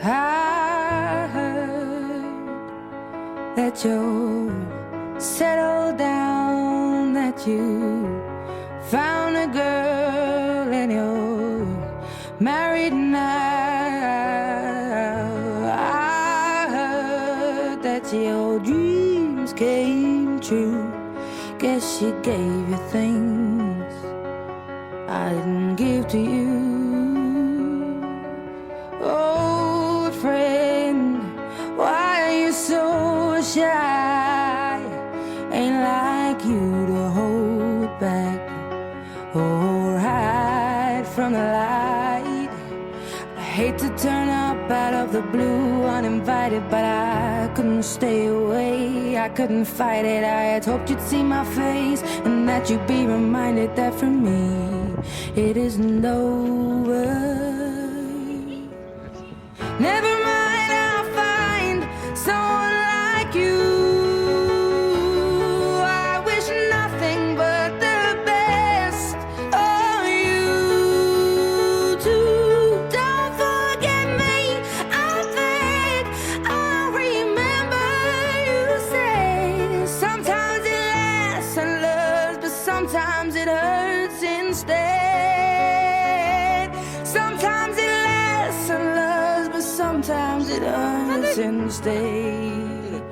I heard that you're settled down, that you found a girl and you're married now. I heard that your dreams came true. Guess she gave you things I didn't give to you. Old friend, why are you so shy? Ain't like you to hold back or hide from the light. I hate to turn up out of the blue uninvited, but I couldn't stay away, I couldn't fight it. I had hoped you'd see my face and that you'd be reminded that for me it isn't over. Never mind, I'll find someone like you. I wish nothing but the best of you too. Don't forget me, I think I'll remember you say sometimes it lasts and loves, but sometimes it hurts instead. Sometimes it lasts and loves, but sometimes it hurts instead.